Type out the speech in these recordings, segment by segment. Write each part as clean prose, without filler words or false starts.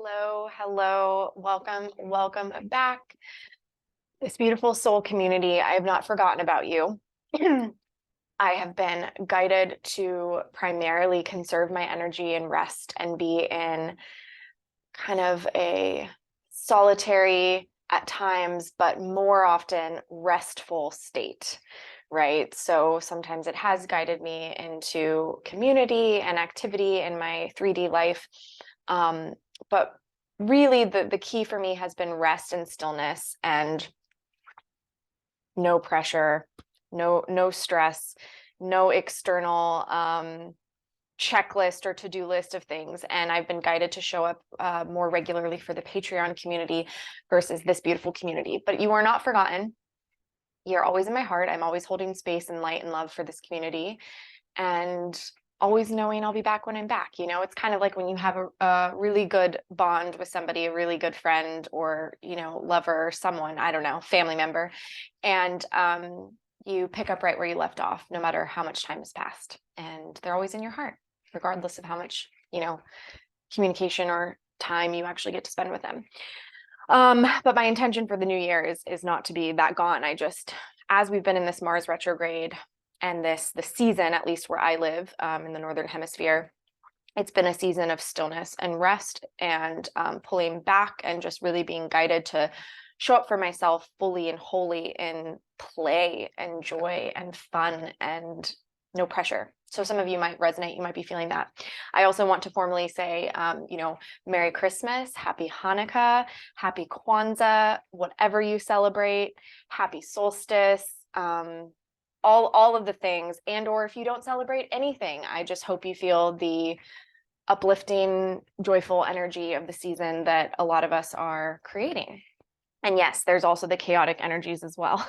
Hello, hello, welcome back. This beautiful soul community. I have not forgotten about you. I have been guided to primarily conserve my energy and rest and be in kind of a solitary at times, but more often restful state, right? So sometimes it has guided me into community and activity in my 3D life. But really the key for me has been rest and stillness and no pressure, no stress, no external checklist or to-do list of things. And I've been guided to show up more regularly for the Patreon community versus this beautiful community. But you are not forgotten. You're always in my heart. I'm always holding space and light and love for this community. And always knowing I'll be back when I'm back. You know, it's kind of like when you have a really good bond with somebody, a really good friend or, you know, lover, someone, I don't know, family member. And you pick up right where you left off, no matter how much time has passed. And they're always in your heart, regardless of how much, you know, communication or time you actually get to spend with them. But my intention for the new year is not to be that gone. I just, as we've been in this Mars retrograde and the season, at least where I live in the Northern Hemisphere, it's been a season of stillness and rest and pulling back and just really being guided to show up for myself fully and wholly in play and joy and fun and no pressure. So some of you might resonate, you might be feeling that. I also want to formally say, you know, Merry Christmas, Happy Hanukkah, Happy Kwanzaa, whatever you celebrate, Happy Solstice, all of the things. And or if you don't celebrate anything, I just hope you feel the uplifting, joyful energy of the season that a lot of us are creating. And yes, there's also the chaotic energies as well.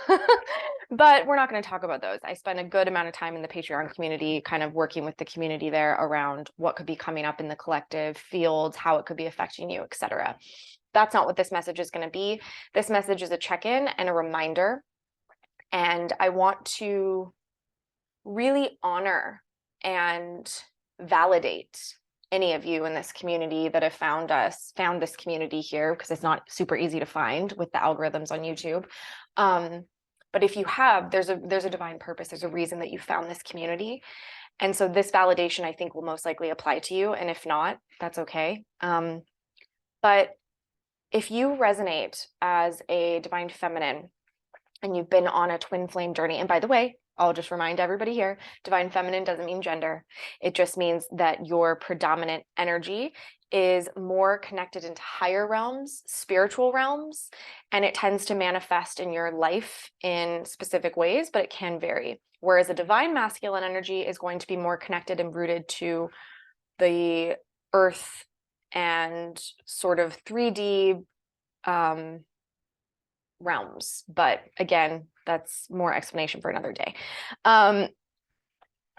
But we're not going to talk about those. I spent a good amount of time in the Patreon community, kind of working with the community there around what could be coming up in the collective fields, how it could be affecting you, etc. That's not what this message is going to be. This message is a check-in and a reminder. And I want to really honor and validate any of you in this community that have found this community here, because it's not super easy to find with the algorithms on YouTube. But if you have, there's a divine purpose. There's a reason that you found this community. And so this validation, I think, will most likely apply to you. And if not, that's okay. But if you resonate as a divine feminine and you've been on a twin flame journey, and by the way, I'll just remind everybody here, divine feminine doesn't mean gender. It just means that your predominant energy is more connected into higher realms, spiritual realms, and it tends to manifest in your life in specific ways, but it can vary. Whereas a divine masculine energy is going to be more connected and rooted to the earth and sort of 3D realms. But again, that's more explanation for another day.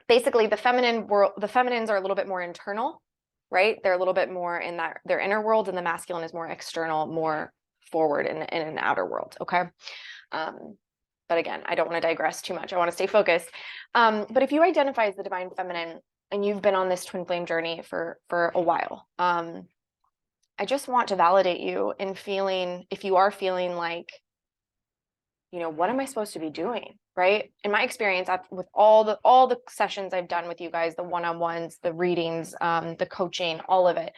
Basically, the feminine world, the feminines are a little bit more internal, right? They're a little bit more in that their inner world, and the masculine is more external, more forward in an outer world. Okay. But again, I don't want to digress too much. I want to stay focused. But if you identify as the divine feminine and you've been on this twin flame journey for a while, I just want to validate you in feeling, if you are feeling like, you know, what am I supposed to be doing? Right? In my experience, with all the sessions I've done with you guys, the one-on-ones, the readings, the coaching, all of it,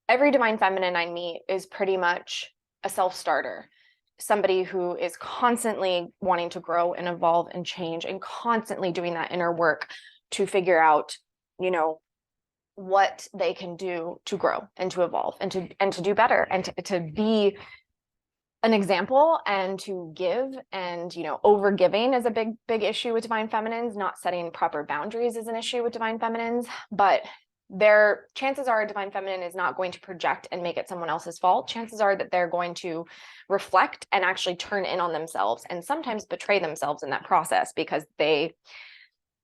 every divine feminine I meet is pretty much a self-starter, somebody who is constantly wanting to grow and evolve and change and constantly doing that inner work to figure out, you know, what they can do to grow and to evolve and to do better and to be an example and to give. And, you know, over giving is a big issue with divine feminines. Not setting proper boundaries is an issue with divine feminines, but their chances are a divine feminine is not going to project and make it someone else's fault. Chances are that they're going to reflect and actually turn in on themselves and sometimes betray themselves in that process, because they,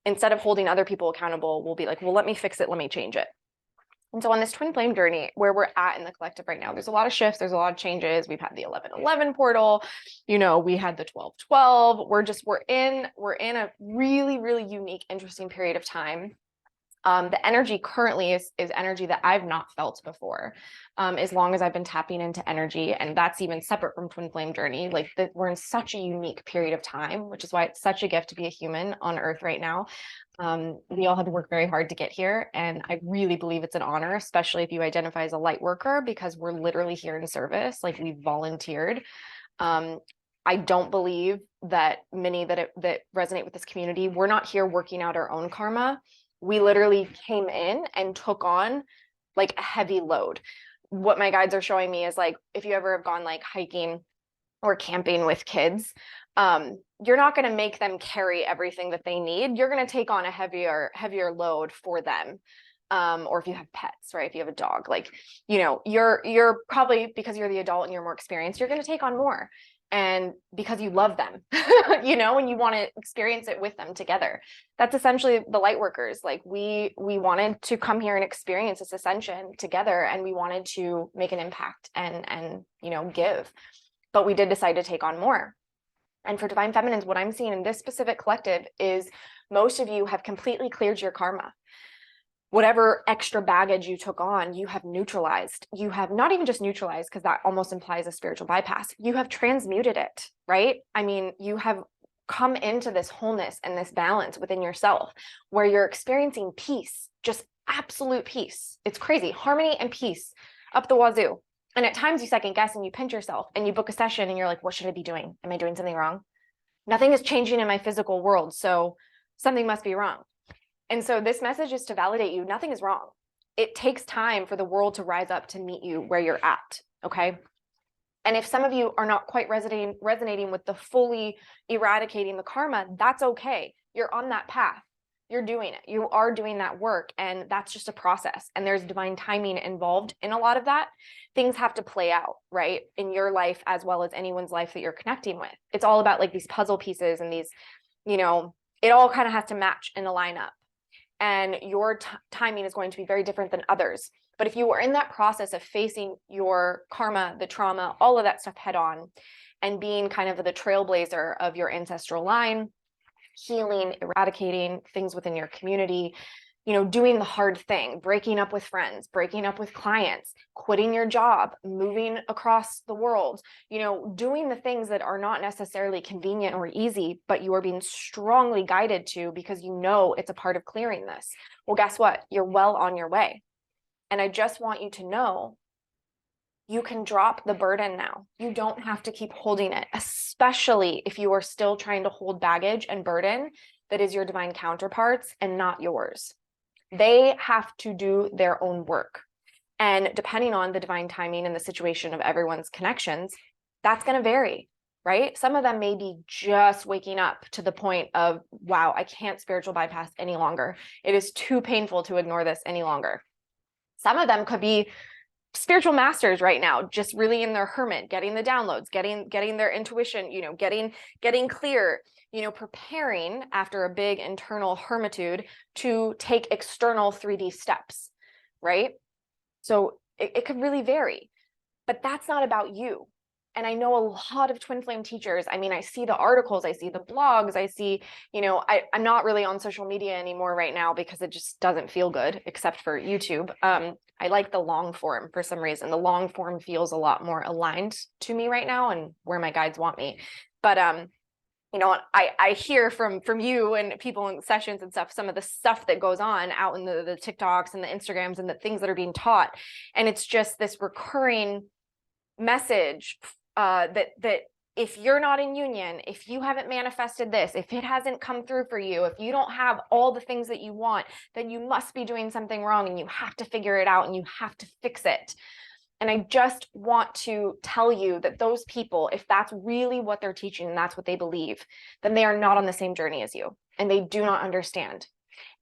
instead of holding other people accountable, will be like, well, let me fix it, let me change it. And so on this twin flame journey where we're at in the collective right now, there's a lot of shifts, there's a lot of changes. We've had the 11/11 portal, you know, we had the 12/12. We're in a really, really unique, interesting period of time. The energy currently is energy that I've not felt before, as long as I've been tapping into energy. And that's even separate from twin flame journey. Like we're in such a unique period of time, which is why it's such a gift to be a human on earth right now. We all had to work very hard to get here. And I really believe it's an honor, especially if you identify as a light worker, because we're literally here in service. Like we volunteered. I don't believe that many that resonate with this community, we're not here working out our own karma. We literally came in and took on like a heavy load. What my guides are showing me is like, if you ever have gone like hiking or camping with kids, you're not going to make them carry everything that they need. You're going to take on a heavier load for them. Or if you have pets, right? If you have a dog, like, you know, you're probably, because you're the adult and you're more experienced, you're going to take on more. And because you love them, you know, and you want to experience it with them together. That's essentially the light workers. Like we wanted to come here and experience this ascension together, and we wanted to make an impact and you know, give. But we did decide to take on more. And for Divine Feminines, what I'm seeing in this specific collective is most of you have completely cleared your karma. Whatever extra baggage you took on, you have neutralized. You have not even just neutralized, because that almost implies a spiritual bypass. You have transmuted it, right? I mean, you have come into this wholeness and this balance within yourself where you're experiencing peace, just absolute peace. It's crazy. Harmony and peace up the wazoo. And at times you second guess and you pinch yourself and you book a session and you're like, what should I be doing? Am I doing something wrong? Nothing is changing in my physical world, so something must be wrong. And so this message is to validate you. Nothing is wrong. It takes time for the world to rise up to meet you where you're at. Okay. And if some of you are not quite resonating with the fully eradicating the karma, that's okay. You're on that path. You're doing it. You are doing that work. And that's just a process. And there's divine timing involved in a lot of that. Things have to play out, right? In your life, as well as anyone's life that you're connecting with. It's all about like these puzzle pieces and these, you know, it all kind of has to match and align up. And your timing is going to be very different than others. But if you are in that process of facing your karma, the trauma, all of that stuff head on, and being kind of the trailblazer of your ancestral line, healing, eradicating things within your community, you know, doing the hard thing, breaking up with friends, breaking up with clients, quitting your job, moving across the world, you know, doing the things that are not necessarily convenient or easy, but you are being strongly guided to because you know it's a part of clearing this. Well, guess what? You're well on your way. And I just want you to know you can drop the burden now. You don't have to keep holding it, especially if you are still trying to hold baggage and burden that is your divine counterparts and not yours. They have to do their own work. And depending on the divine timing and the situation of everyone's connections, that's going to vary, right? Some of them may be just waking up to the point of, wow, I can't spiritual bypass any longer. It is too painful to ignore this any longer. Some of them could be spiritual masters right now, just really in their hermit, getting the downloads, getting their intuition, you know, getting clear, you know, preparing after a big internal hermitude to take external 3D steps, right? So it could really vary, but that's not about you. And I know a lot of twin flame teachers. I mean, I see the articles, I see the blogs, I see, you know, I'm not really on social media anymore right now because it just doesn't feel good, except for YouTube. I like the long form for some reason. The long form feels a lot more aligned to me right now and where my guides want me. But you know, I hear from you and people in sessions and stuff, some of the stuff that goes on out in the TikToks and the Instagrams and the things that are being taught. And it's just this recurring message that if you're not in union, if you haven't manifested this, if it hasn't come through for you, if you don't have all the things that you want, then you must be doing something wrong and you have to figure it out and you have to fix it. And I just want to tell you that those people, if that's really what they're teaching and that's what they believe, then they are not on the same journey as you and they do not understand.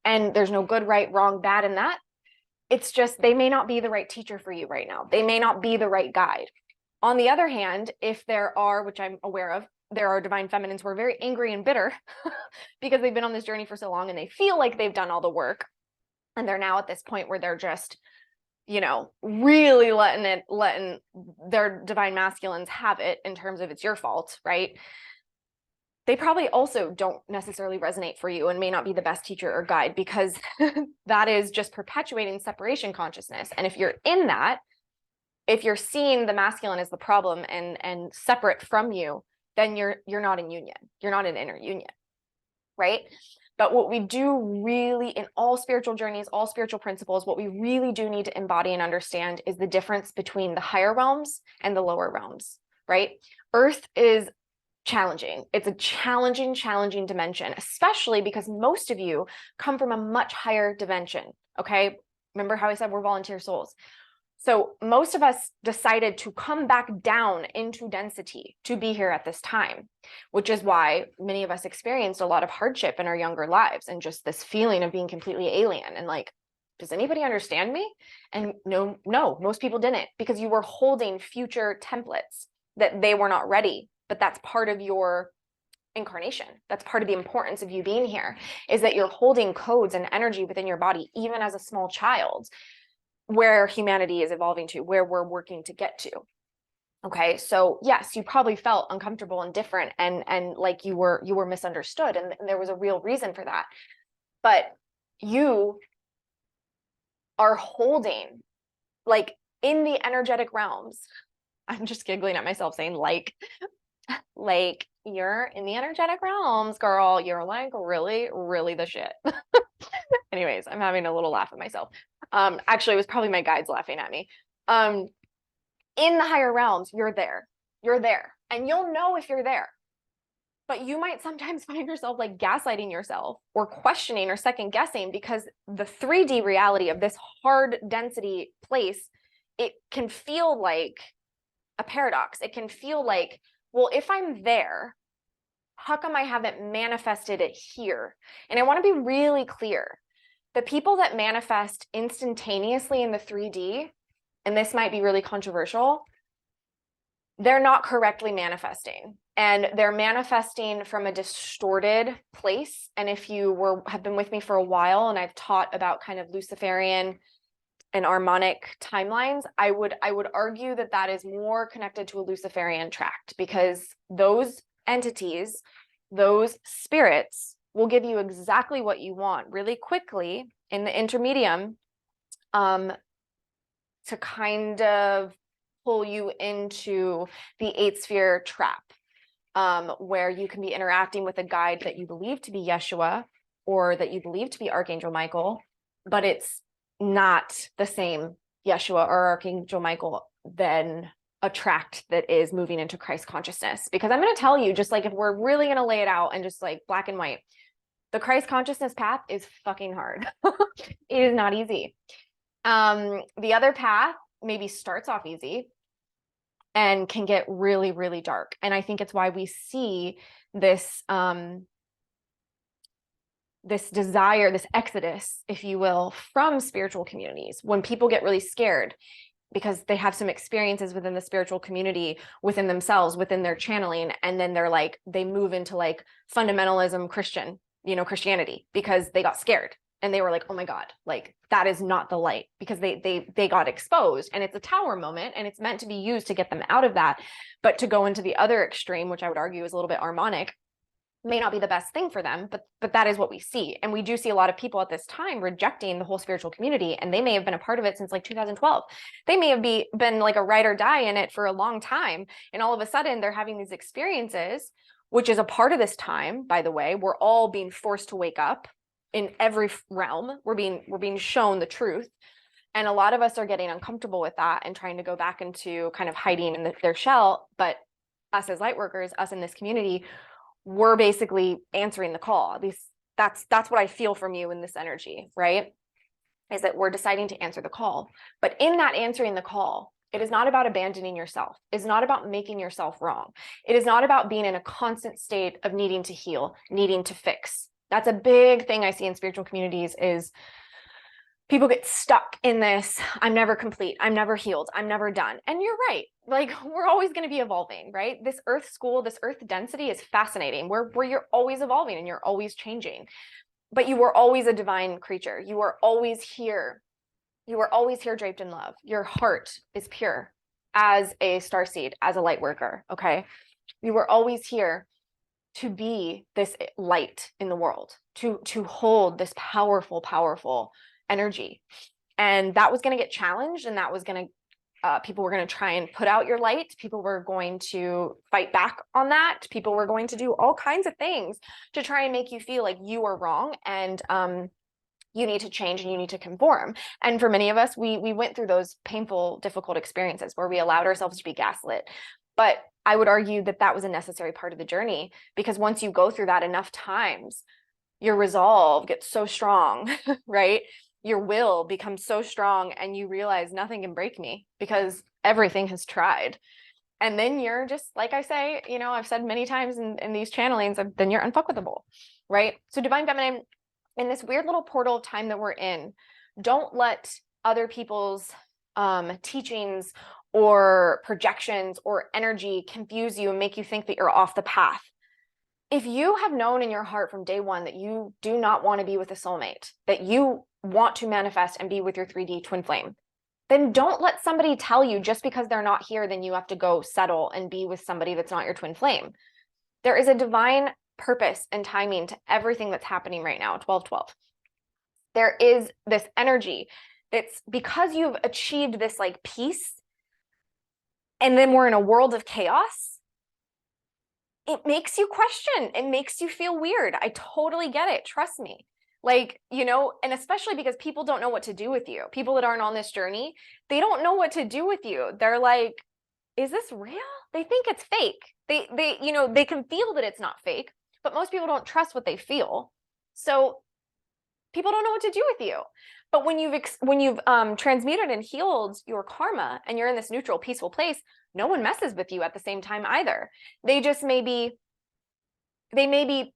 And there's no good, right, wrong, bad in that. It's just they may not be the right teacher for you right now. They may not be the right guide. On the other hand, if there are, which I'm aware of, there are divine feminines who are very angry and bitter because they've been on this journey for so long and they feel like they've done all the work. And they're now at this point where they're just, you know, really letting their divine masculines have it in terms of it's your fault, right? they probably also don't necessarily resonate for you and may not be the best teacher or guide, because that is just perpetuating separation consciousness. And if you're in that, if you're seeing the masculine as the problem and separate from you, then you're not in union. You're not in inner union, right? But what we do really in all spiritual journeys, all spiritual principles, what we really do need to embody and understand is the difference between the higher realms and the lower realms, right? Earth is challenging. It's a challenging dimension, especially because most of you come from a much higher dimension, okay? Remember how I said we're volunteer souls? So most of us decided to come back down into density to be here at this time, which is why many of us experienced a lot of hardship in our younger lives and just this feeling of being completely alien and like, does anybody understand me? And no, most people didn't, because you were holding future templates that they were not ready. But that's part of your incarnation. That's part of the importance of you being here, is that you're holding codes and energy within your body, even as a small child, where humanity is evolving to, where we're working to get to. Okay, so yes, you probably felt uncomfortable and different, and like you were misunderstood, and there was a real reason for that. But you are holding, like, in the energetic realms. I'm just giggling at myself saying like you're in the energetic realms, girl. You're like really the shit. Anyways, I'm having a little laugh at myself. Actually, it was probably my guides laughing at me. In the higher realms, you're there, and you'll know if you're there. But you might sometimes find yourself like gaslighting yourself or questioning or second guessing, because the 3D reality of this hard density place, it can feel like a paradox. It can feel like, well, if I'm there, how come I haven't manifested it here? And I want to be really clear. The people that manifest instantaneously in the 3D, and this might be really controversial, they're not correctly manifesting, and they're manifesting from a distorted place. And if you have been with me for a while, and I've taught about kind of Luciferian and harmonic timelines, I would argue that that is more connected to a Luciferian tract, because those entities, those spirits, will give you exactly what you want really quickly in the intermedium, to kind of pull you into the 8th sphere trap, where you can be interacting with a guide that you believe to be Yeshua or that you believe to be Archangel Michael, but it's not the same Yeshua or Archangel Michael than a tract that is moving into Christ consciousness. Because I'm going to tell you, just like if we're really going to lay it out and just like black and white, the Christ consciousness path is fucking hard. It is not easy. The other path maybe starts off easy and can get really, really dark. And I think it's why we see this, this desire, this exodus, if you will, from spiritual communities, when people get really scared because they have some experiences within the spiritual community, within themselves, within their channeling, and then they're like, they move into like fundamentalism Christianity, because they got scared and they were like, oh my God, like that is not the light, because they got exposed, and it's a tower moment, and it's meant to be used to get them out of that. But to go into the other extreme, which I would argue is a little bit harmonic, may not be the best thing for them, but that is what we see. And we do see a lot of people at this time rejecting the whole spiritual community, and they may have been a part of it since like 2012. They may have been like a ride or die in it for a long time, and all of a sudden they're having these experiences, which is a part of this time, by the way. We're all being forced to wake up in every realm. We're being shown the truth, and a lot of us are getting uncomfortable with that and trying to go back into kind of hiding in their shell. But us as light workers, us in this community, we're basically answering the call. At least that's what I feel from you in this energy, right? Is that we're deciding to answer the call. But in that answering the call, it is not about abandoning yourself. It's not about making yourself wrong. It is not about being in a constant state of needing to heal, needing to fix. That's a big thing I see in spiritual communities, is people get stuck in this, I'm never complete, I'm never healed, I'm never done. And you're right. Like, we're always going to be evolving, right? This earth school, this earth density is fascinating, where you're always evolving and you're always changing. But you were always a divine creature. You are always here. You are always here draped in love. Your heart is pure as a starseed, as a light worker, okay? You were always here. to be this light in the world, to hold this powerful, powerful energy. And that was going to get challenged, and that was going to, people were going to try and put out your light. People were going to fight back on that. People were going to do all kinds of things to try and make you feel like you are wrong, and you need to change and you need to conform. And for many of us, we went through those painful, difficult experiences where we allowed ourselves to be gaslit. But I would argue that that was a necessary part of the journey, because once you go through that enough times, your resolve gets so strong, right? Your will becomes so strong, and you realize nothing can break me because everything has tried. And then you're just, like I say, you know, I've said many times in these channelings, then you're unfuckwithable, right? So divine feminine, in this weird little portal of time that we're in, don't let other people's teachings or projections or energy confuse you and make you think that you're off the path. If you have known in your heart from day one that you do not want to be with a soulmate, that you want to manifest and be with your 3D twin flame, then don't let somebody tell you just because they're not here, then you have to go settle and be with somebody that's not your twin flame. There is a divine purpose and timing to everything that's happening right now, 12/12. There is this energy that's, because you've achieved this like peace, and then we're in a world of chaos, it makes you question. It makes you feel weird. I totally get it. Trust me. Like, you know, and especially because people don't know what to do with you. People that aren't on this journey, they don't know what to do with you. They're like, is this real? They think it's fake. They, you know, they can feel that it's not fake, but most people don't trust what they feel. So people don't know what to do with you. But when you've transmuted and healed your karma, and you're in this neutral, peaceful place, no one messes with you at the same time either. They just maybe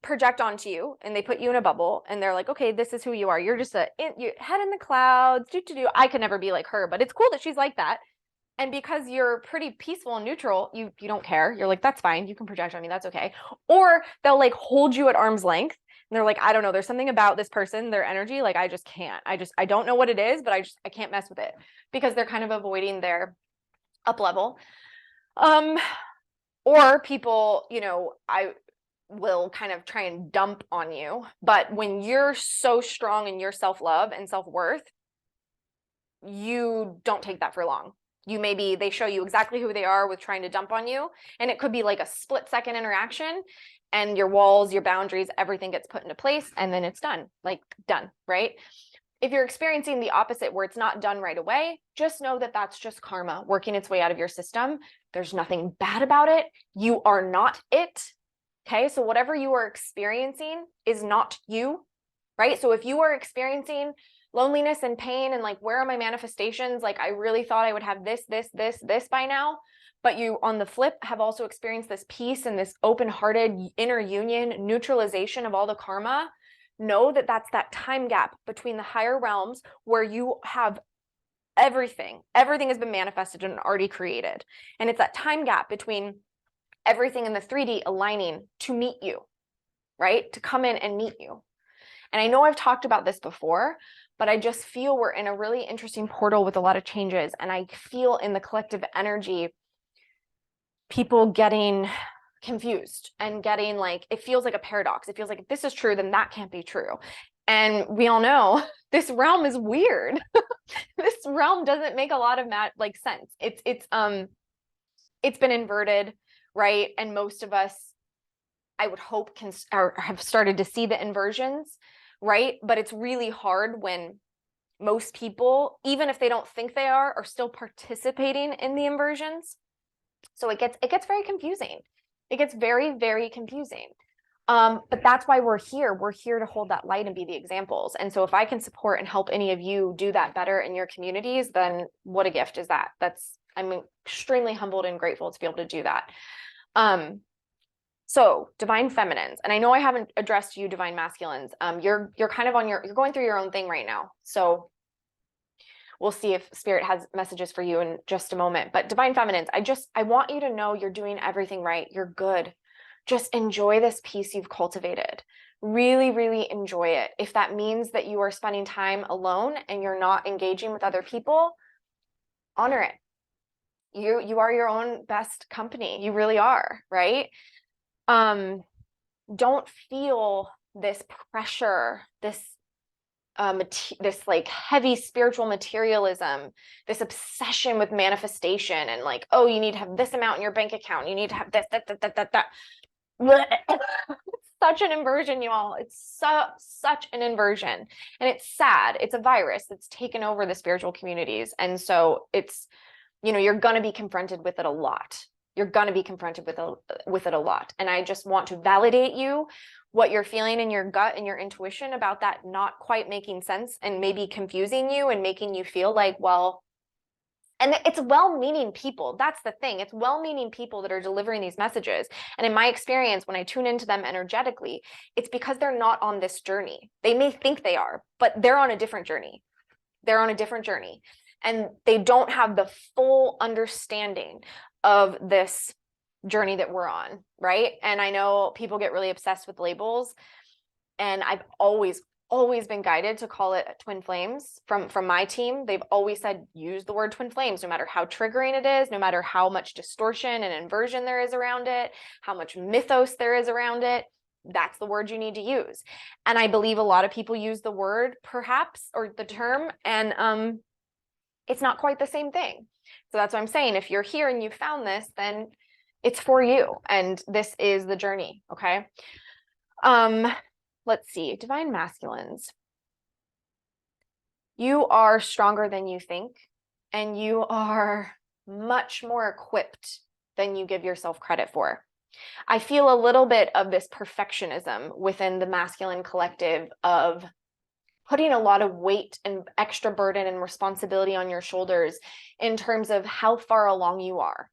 project onto you, and they put you in a bubble, and they're like, okay, this is who you are. You're just your head in the clouds. I could never be like her, but it's cool that she's like that. And because you're pretty peaceful and neutral, you don't care. You're like, that's fine. You can project on me. That's okay. Or they'll like hold you at arm's length, and they're like, I don't know. There's something about this person, their energy. Like, I just can't. I don't know what it is, but I can't mess with it, because they're kind of avoiding their up level. Or people, you know, I will kind of try and dump on you. But when you're so strong in your self-love and self-worth, you don't take that for long. They show you exactly who they are with trying to dump on you. And it could be like a split-second interaction, and your walls, your boundaries, everything gets put into place, and then it's done, like done, right? If you're experiencing the opposite, where it's not done right away, just know that that's just karma working its way out of your system. There's nothing bad about it. You are not it. Okay, so whatever you are experiencing is not you, right? So if you are experiencing loneliness and pain, and like, where are my manifestations? Like, I really thought I would have this by now, but you, on the flip, have also experienced this peace and this open-hearted inner union, neutralization of all the karma. Know that that's that time gap between the higher realms, where you have everything has been manifested and already created. And it's that time gap between everything in the 3D aligning to meet you, right? To come in and meet you. And I know I've talked about this before, but I just feel we're in a really interesting portal with a lot of changes. And I feel in the collective energy, people getting confused and getting like, it feels like a paradox. It feels like, if this is true, then that can't be true. And we all know this realm is weird. This realm doesn't make a lot of sense. It's been inverted, right? And most of us, I would hope, have started to see the inversions, right? But it's really hard when most people, even if they don't think they are still participating in the inversions. So it gets very confusing. It gets very, very confusing. But that's why we're here. We're here to hold that light and be the examples. And so if I can support and help any of you do that better in your communities, then what a gift is that? I'm extremely humbled and grateful to be able to do that. So divine feminines, and I know I haven't addressed you divine masculines. You're kind of you're going through your own thing right now. So we'll see if spirit has messages for you in just a moment. But divine feminines, I want you to know you're doing everything right. You're good. Just enjoy this peace you've cultivated. Really, really enjoy it. If that means that you are spending time alone and you're not engaging with other people, honor it. You are your own best company. You really are, right? don't feel this pressure, this this like heavy spiritual materialism, this obsession with manifestation, and like, oh, you need to have this amount in your bank account, you need to have this, that. Such an inversion, you all. It's such an inversion. And it's sad. It's a virus that's taken over the spiritual communities. And so it's, you're going to be confronted with it a lot. You're going to be confronted with it a lot. And I just want to validate you, what you're feeling in your gut and your intuition about that not quite making sense and maybe confusing you and making you feel like, well, and it's well-meaning people. That's the thing. It's well-meaning people that are delivering these messages. And in my experience, when I tune into them energetically, it's because they're not on this journey. They may think they are, but they're on a different journey. They're on a different journey. And they don't have the full understanding of this journey that we're on, right? And I know people get really obsessed with labels. And I've always been guided to call it twin flames from my team. They've always said, use the word twin flames, no matter how triggering it is, no matter how much distortion and inversion there is around it, how much mythos there is around it. That's the word you need to use. And I believe a lot of people use the word perhaps, or the term, and it's not quite the same thing. So that's what I'm saying. If you're here and you found this, then it's for you. And this is the journey. Okay. Let's see, divine masculines. You are stronger than you think, and you are much more equipped than you give yourself credit for. I feel a little bit of this perfectionism within the masculine collective of putting a lot of weight and extra burden and responsibility on your shoulders in terms of how far along you are.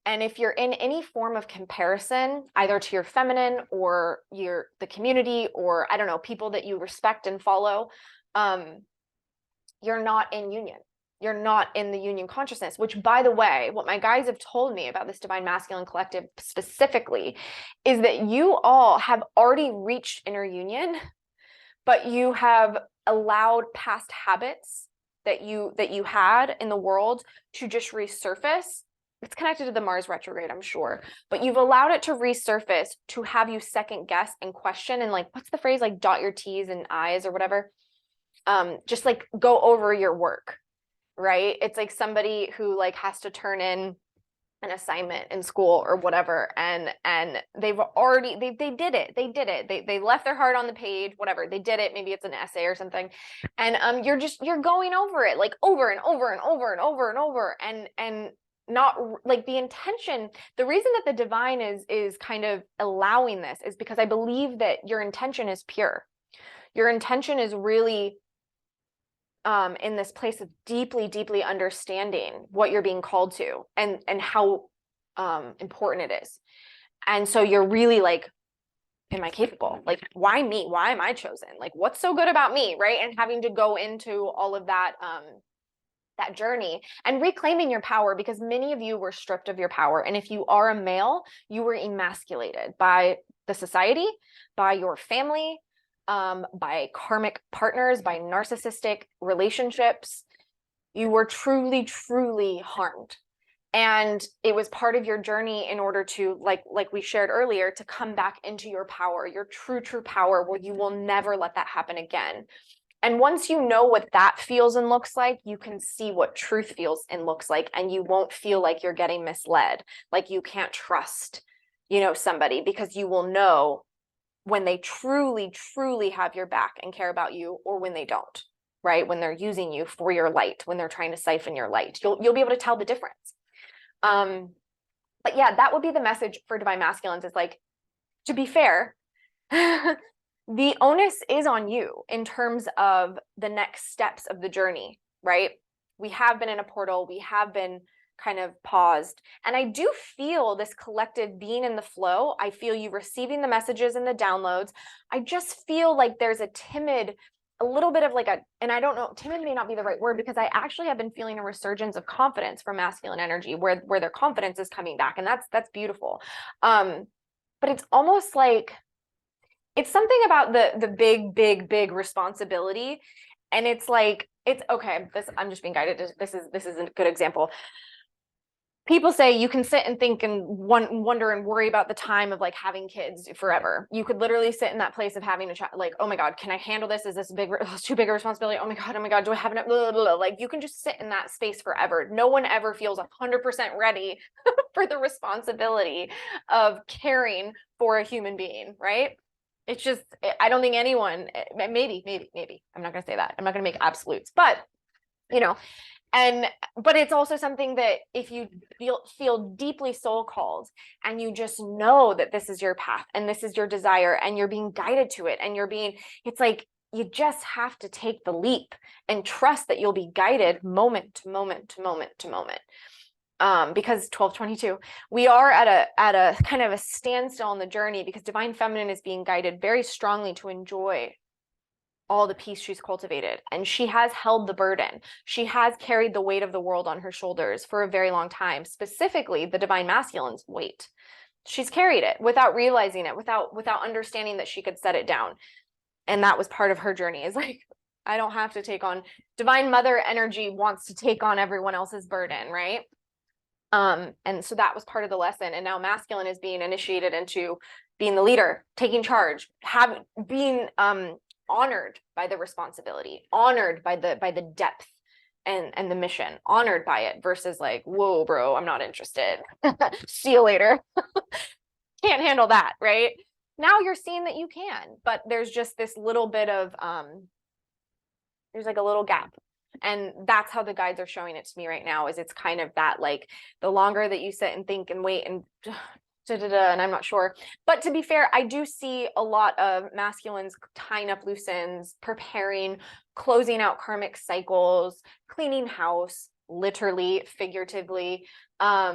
And if you're in any form of comparison, either to your feminine or the community, or I don't know, people that you respect and follow, you're not in union. You're not in the union consciousness, which, by the way, what my guides have told me about this divine masculine collective specifically is that you all have already reached inner union, but you have allowed past habits that you had in the world to just resurface. It's connected to the Mars retrograde, I'm sure, but you've allowed it to resurface to have you second guess and question and like, what's the phrase, like dot your T's and I's or whatever. Just like go over your work, right? It's like somebody who like has to turn in an assignment in school or whatever, and they did it. They left their heart on the page, whatever. They did it. Maybe it's an essay or something. And you're going over it like over and over and over and over and over and not like the intention. The reason that the divine is kind of allowing this is because I believe that your intention is pure. Your intention is really in this place of deeply understanding what you're being called to and how important it is. And so you're really like, am I capable? Like, why me? Why am I chosen? Like, what's so good about me, right? And having to go into all of that that journey and reclaiming your power, because many of you were stripped of your power. And if you are a male, you were emasculated by the society, by your family, by karmic partners, by narcissistic relationships. You were truly harmed. And it was part of your journey in order to, like we shared earlier, to come back into your power, your true power, where you will never let that happen again. And once you know what that feels and looks like, you can see what truth feels and looks like, and you won't feel like you're getting misled, like you can't trust, somebody, because you will know when they truly have your back and care about you, or when they don't, right? When they're using you for your light, when they're trying to siphon your light, you'll be able to tell the difference. But yeah, that would be the message for divine masculines, is like, to be fair, the onus is on you in terms of the next steps of the journey, right? We have been in a portal. We have been kind of paused. And I do feel this collective being in the flow. I feel you receiving the messages and the downloads. I just feel like there's a little bit of like and I don't know, timid may not be the right word, because I actually have been feeling a resurgence of confidence from masculine energy where their confidence is coming back. And that's beautiful. But it's almost like, it's something about the big responsibility. And it's like, it's okay. I'm just being guided. This is a good example. people say you can sit and think and wonder and worry about the time of like having kids forever. You could literally sit in that place of having a child, like, oh my God, can I handle this? Is this too big a responsibility? Oh my God, do I have enough? Blah, blah, blah. Like you can just sit in that space forever. No one ever feels 100% ready for the responsibility of caring for a human being, right? It's just, I don't think anyone, maybe, I'm not going to say that. I'm not going to make absolutes, but you know, but it's also something that if you feel deeply soul called and you just know that this is your path and this is your desire and you're being guided to it and it's like you just have to take the leap and trust that you'll be guided moment to moment to moment to moment. Because 1222, we are at a kind of a standstill in the journey because divine feminine is being guided very strongly to enjoy all the peace she's cultivated. And she has held the burden. She has carried the weight of the world on her shoulders for a very long time, specifically the divine masculine's weight. She's carried it without realizing it, without understanding that she could set it down. And that was part of her journey, is like, I don't have to take on, divine mother energy wants to take on everyone else's burden, right? And so that was part of the lesson. And now masculine is being initiated into being the leader, taking charge, being honored by the responsibility, honored by the depth and the mission, honored by it, versus like, whoa, bro, I'm not interested. See you later. Can't handle that, right? Now you're seeing that you can, but there's just this little bit of there's like a little gap. And that's how the guides are showing it to me right now, is it's kind of that, like, the longer that you sit and think and wait and and I'm not sure. But to be fair, I do see a lot of masculines tying up loose ends, preparing, closing out karmic cycles, cleaning house, literally, figuratively, a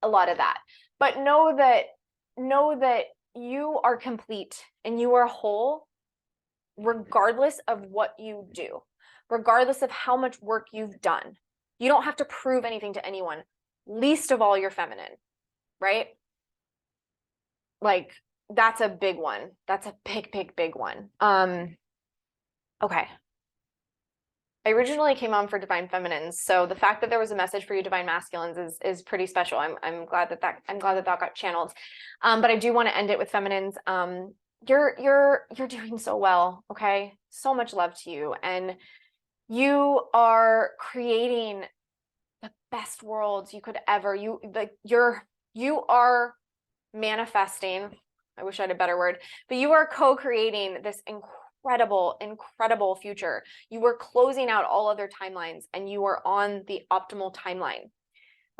lot of that. But know that you are complete and you are whole, regardless of what you do, regardless of how much work you've done. You don't have to prove anything to anyone, least of all your feminine, right? Like, that's a big one. That's a big one. Okay. I originally came on for divine feminines, so the fact that there was a message for you divine masculines is pretty special. I'm glad that got channeled. But I do want to end it with feminines. You're doing so well, okay? So much love to you, and you are creating the best worlds you could ever. You are manifesting. I wish I had a better word, but you are co-creating this incredible future. You are closing out all other timelines and you are on the optimal timeline.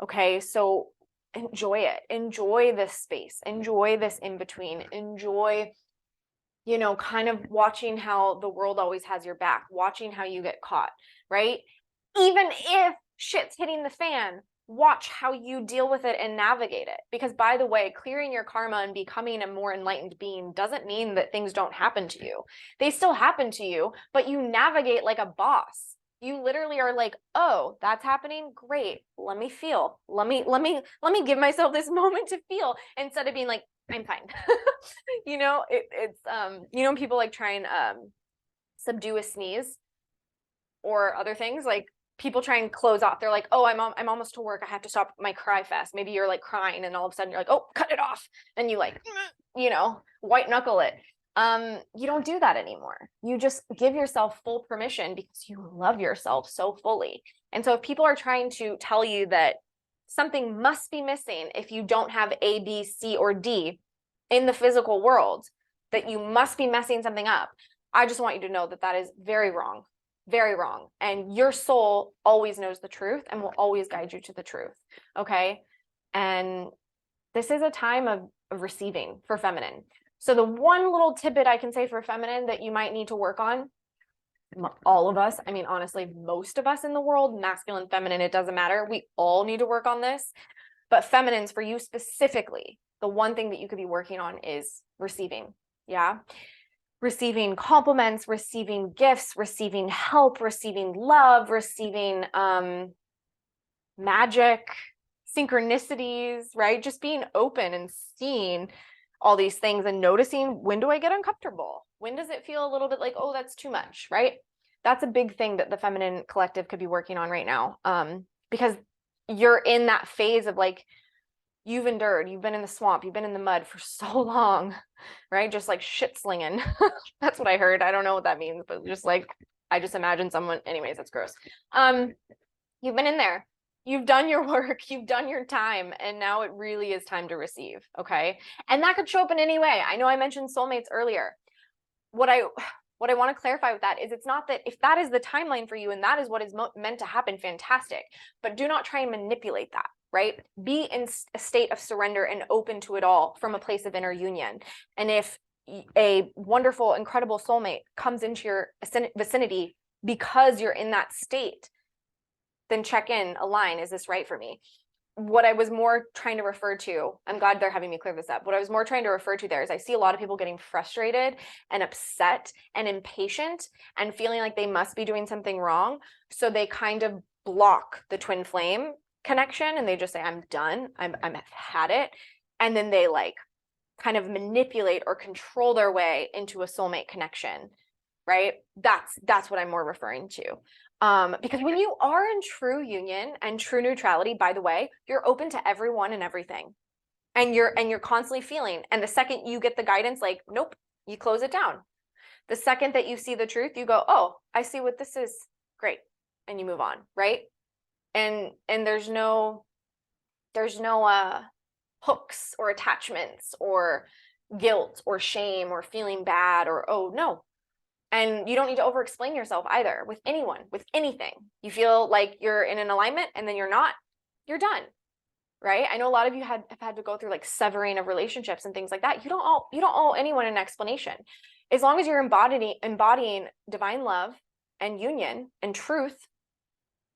Okay, so enjoy it. Enjoy this space. Enjoy this in between. Enjoy, kind of watching how the world always has your back, watching how you get caught, right? Even if shit's hitting the fan, watch how you deal with it and navigate it. Because, by the way, clearing your karma and becoming a more enlightened being doesn't mean that things don't happen to you. They still happen to you, but you navigate like a boss. You literally are like, oh, that's happening. Great. Let me feel. Let me give myself this moment to feel, instead of being like, I'm fine. It's people like try and subdue a sneeze or other things, like people try and close off. They're like, oh, I'm almost to work. I have to stop my cry fest. Maybe you're like crying and all of a sudden you're like, oh, cut it off. And you like, white knuckle it. You don't do that anymore. You just give yourself full permission because you love yourself so fully. And so if people are trying to tell you that something must be missing if you don't have A, B, C, or D in the physical world, that you must be messing something up, I just want you to know that that is very wrong. Very wrong. And your soul always knows the truth and will always guide you to the truth. Okay. And this is a time of receiving for feminine. So the one little tidbit I can say for feminine that you might need to work on, all of us, I mean, honestly, most of us in the world, masculine, feminine, it doesn't matter. We all need to work on this. But feminines, for you specifically, the one thing that you could be working on is receiving. Yeah. Receiving compliments, receiving gifts, receiving help, receiving love, receiving magic, synchronicities, right? Just being open and seeing all these things and noticing, when do I get uncomfortable? When does it feel a little bit like, oh, that's too much, right? That's a big thing that the feminine collective could be working on right now. Because you're in that phase of like, you've endured, you've been in the swamp, you've been in the mud for so long, right? Just like shit slinging. That's what I heard. I don't know what that means, but just like, I just imagine someone, anyways, that's gross. You've been in there, you've done your work, you've done your time, and now it really is time to receive. Okay. And that could show up in any way. I know I mentioned soulmates earlier. What I want to clarify with that is, it's not that if that is the timeline for you and that is what is meant to happen, fantastic, but do not try and manipulate that, right? Be in a state of surrender and open to it all from a place of inner union. And if a wonderful, incredible soulmate comes into your vicinity because you're in that state, then check in, align, is this right for me? What I was more trying to refer to, I'm glad they're having me clear this up. What I was more trying to refer to there is I see a lot of people getting frustrated and upset and impatient and feeling like they must be doing something wrong. So they kind of block the twin flame connection and they just say, I'm done. I've had it. And then they like kind of manipulate or control their way into a soulmate connection, right? That's what I'm more referring to. Because when you are in true union and true neutrality, by the way, you're open to everyone and everything. And you're constantly feeling. And the second you get the guidance, like, nope, you close it down. The second that you see the truth, you go, oh, I see what this is. Great. And you move on, right? And there's no hooks or attachments or guilt or shame or feeling bad or, oh no. And you don't need to over explain yourself either with anyone, with anything. You feel like you're in an alignment and then you're not, you're done. Right? I know a lot of you have had to go through like severing of relationships and things like that. You don't owe anyone an explanation. As long as you're embodying divine love and union and truth,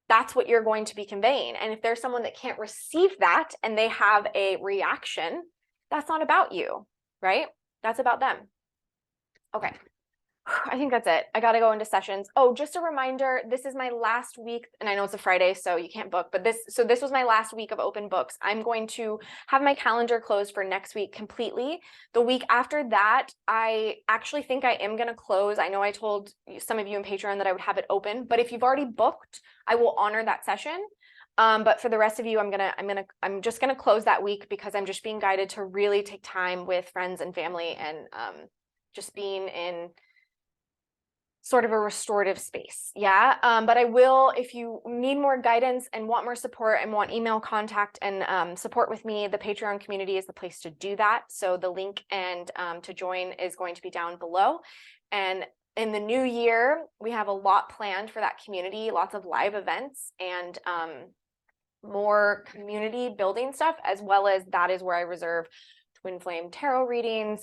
that's what you're going to be conveying. And if there's someone that can't receive that and they have a reaction, that's not about you, right? That's about them. Okay. I think that's it. I got to go into sessions. Oh, just a reminder, this is my last week, and I know it's a Friday, so you can't book, but this was my last week of open books. I'm going to have my calendar closed for next week completely. The week after that, I actually think I am going to close. I know I told some of you in Patreon that I would have it open, but if you've already booked, I will honor that session. But for the rest of you, I'm just gonna close that week because I'm just being guided to really take time with friends and family and just being in sort of a restorative space. Yeah. But I will, if you need more guidance and want more support and want email contact and support with me, the Patreon community is the place to do that. So the link and to join is going to be down below. And in the new year, we have a lot planned for that community, lots of live events and more community building stuff, as well as that is where I reserve twin flame tarot readings,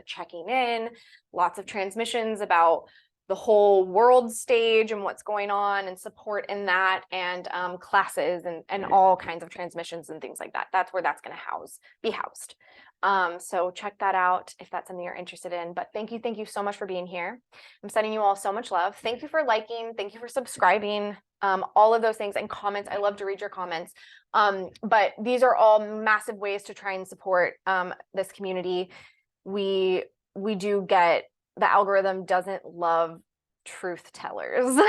checking in, lots of transmissions about the whole world stage and what's going on and support in that, and classes and all kinds of transmissions and things like that. That's where that's going to be housed. So check that out if that's something you're interested in. But thank you so much for being here. I'm sending you all so much love. Thank you for liking. Thank you for subscribing. All of those things and comments. I love to read your comments. But these are all massive ways to try and support this community. We do get, the algorithm doesn't love truth tellers,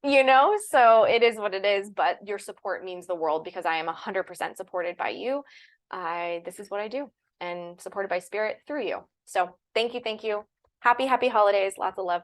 you know, so it is what it is, but your support means the world because I am 100% supported by you. This is what I do and supported by spirit through you. So thank you. Happy holidays. Lots of love.